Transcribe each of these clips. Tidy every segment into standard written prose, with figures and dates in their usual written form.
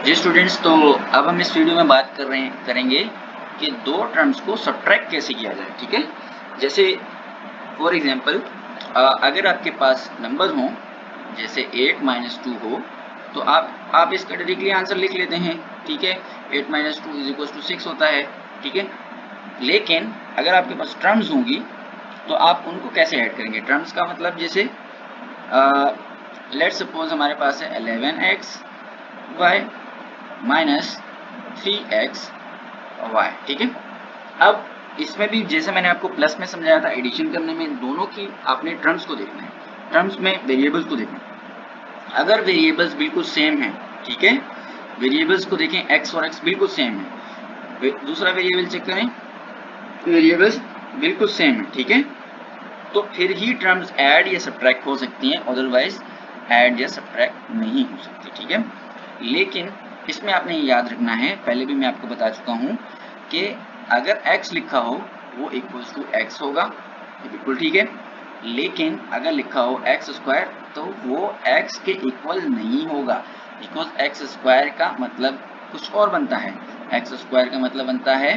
जी students, तो अब हम इस वीडियो में बात करेंगे कि दो टर्म्स को सब्ट्रैक्ट कैसे किया जाए। ठीक है, जैसे फॉर एग्जांपल अगर आपके पास नंबर हों जैसे 8 माइनस 2 हो, तो आप इसका डायरेक्टली आंसर लिख लेते हैं। ठीक है, 8 माइनस 2 इज इक्वल टू 6 होता है। ठीक है, लेकिन अगर आपके पास टर्म्स होंगी तो आप उनको कैसे ऐड करेंगे। टर्म्स का मतलब जैसे लेट्स सपोज हमारे पास है 11x y minus 3x y। ठीक है, अब इसमें भी जैसे मैंने आपको प्लस में समझाया था, एडिशन करने में दोनों की आपने टर्म्स को देखना है, टर्म्स में वेरिएबल्स को देखना है। अगर वेरिएबल्स बिल्कुल सेम है, ठीक है, वेरिएबल्स को देखें, x और x बिल्कुल सेम है, दूसरा वेरिएबल चेक करें, वेरिएबल्स बिल्कुल सेम है, ठीक है, तो फिर ही टर्म्स ऐड या सब्ट्रैक्ट हो सकती हैं, अदरवाइज ऐड या सब्ट्रैक्ट नहीं हो सकती। ठीक है, लेकिन इसमें आपने याद रखना है, पहले भी मैं आपको बता चुका हूं कि अगर x लिखा हो वो इक्वल्स टू x होगा, ये बिल्कुल ठीक है, लेकिन अगर लिखा हो x स्क्वायर तो वो x के इक्वल नहीं होगा, बिकॉज x स्क्वायर का मतलब कुछ और बनता है। x स्क्वायर का मतलब बनता है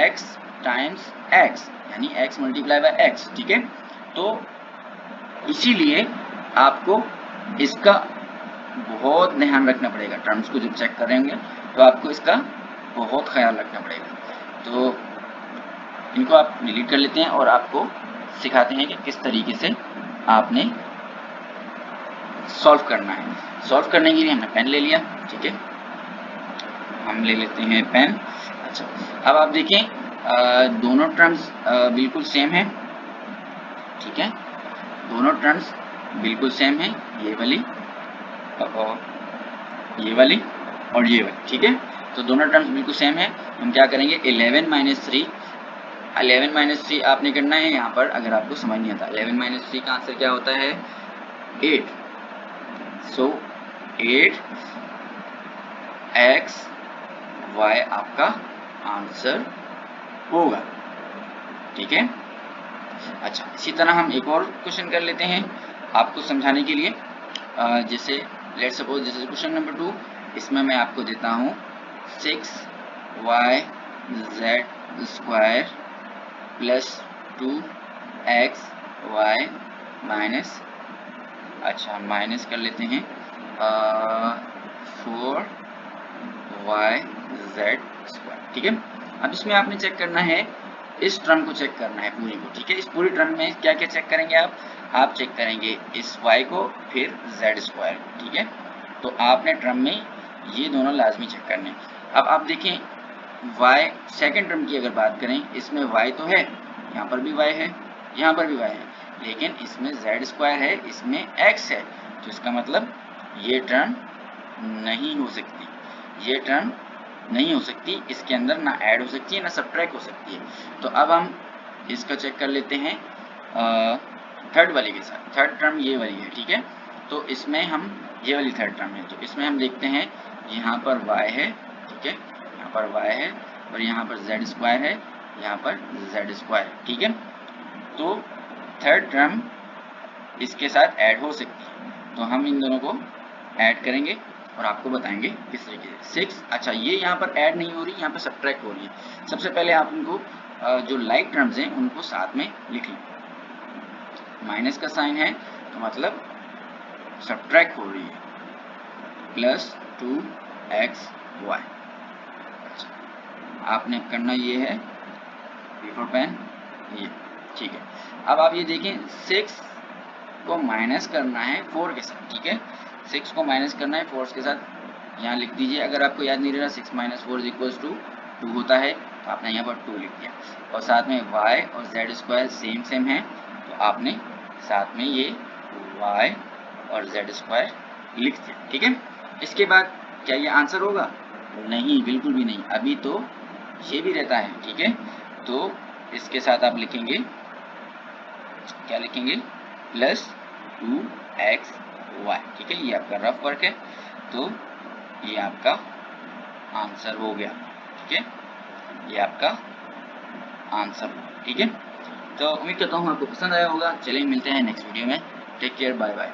x टाइम्स x, यानी x मल्टीप्लाई बाय x। ठीक है, तो इसीलिए आपको इसका बहुत ध्यान रखना पड़ेगा। टर्म्स को जब चेक करेंगे तो आपको इसका बहुत ख्याल रखना पड़ेगा। तो इनको आप डिलीट कर लेते हैं और आपको सिखाते हैं कि किस तरीके से आपने सॉल्व करना है। सॉल्व करने के लिए हमने पेन ले लिया, ठीक है, हम ले लेते हैं पेन। अच्छा, अब आप देखें दोनों टर्म्स बिल्कुल सेम है। ठीक है, दोनों टर्म्स बिल्कुल सेम है, ये वाली और ये वाली और ये वाली। ठीक है, तो दोनों टर्म्स बिल्कुल सेम है। हम क्या करेंगे, 11 माइनस 3, 11 माइनस 3 आपने करना है यहाँ पर, अगर आपको समझ नहीं आता 11 माइनस 3 का आंसर क्या होता है, 8। सो 8 x y आपका आंसर होगा। ठीक है, अच्छा, इसी तरह हम एक और क्वेश्चन कर लेते हैं आपको समझाने के लिए। जैसे लेट सपोज जैसे क्वेश्चन नंबर 2, इसमें मैं आपको देता हूँ 6y z square plus 2x y minus, अच्छा माइनस कर लेते हैं 4y z स्क्वायर। ठीक है, अब इसमें आपने चेक करना है, इस टर्म को चेक करना है पूरी को। ठीक है, इस पूरी टर्म में क्या क्या चेक करेंगे आप चेक करेंगे इस y को, फिर z स्क्वायर को। ठीक है, तो आपने टर्म में ये दोनों लाजमी चेक करने। अब आप देखें y सेकंड टर्म की अगर बात करें, इसमें y तो है, यहाँ पर भी y है, यहाँ पर भी y है, लेकिन इसमें z स्क्वायर है, इसमें x है, तो इसका मतलब ये टर्म नहीं हो सकती, ये टर्म नहीं हो सकती, इसके अंदर ना ऐड हो सकती है ना सब्ट्रैक्ट हो सकती है। तो अब हम इसका चेक कर लेते हैं थर्ड वाले के साथ। थर्ड टर्म ये वाली है, ठीक है, तो इसमें हम ये वाली थर्ड टर्म है, तो इसमें हम देखते हैं यहाँ पर y है, ठीक है, यहाँ पर y है और यहाँ पर z स्क्वायर है, यहाँ पर z स्क्वायर है। ठीक है, तो थर्ड टर्म इसके साथ ऐड हो सकती है, तो हम इन दोनों को ऐड करेंगे और आपको बताएंगे किस तरीके से। 6, अच्छा ये यहाँ पर ऐड नहीं हो रही, यहाँ पर सब्ट्रैक्ट हो रही है। सबसे पहले आप उनको जो लाइक टर्म्स हैं उनको साथ में लिख लें, माइनस का साइन है तो मतलब सब्ट्रैक्ट हो रही है, प्लस 2xy। अच्छा, आपने करना ये है बिफोर पेन, ये ठीक है। अब आप ये देखें 6 को माइनस करना है 4 के साथ। ठीक है, 6 को माइनस करना है 4 के साथ, यहाँ लिख दीजिए। अगर आपको याद नहीं रहा 6 माइनस 4 इज इक्वल्स टू 2 होता है, तो आपने यहाँ पर 2 लिख दिया, और साथ में y और z स्क्वायर सेम सेम है, तो आपने साथ में ये y और z स्क्वायर लिख दिया। ठीक है, इसके बाद क्या ये आंसर होगा, नहीं, बिल्कुल भी नहीं, अभी तो ये भी रहता है। ठीक है, तो इसके साथ आप लिखेंगे, क्या लिखेंगे, प्लस 2xy। ठीक है, ये आपका रफ वर्क है, तो ये आपका आंसर हो गया। ठीक है, ये आपका आंसर होगा। ठीक है, तो उम्मीद करता हूँ आपको पसंद आया होगा। चलिए मिलते हैं नेक्स्ट वीडियो में, टेक केयर, बाय बाय।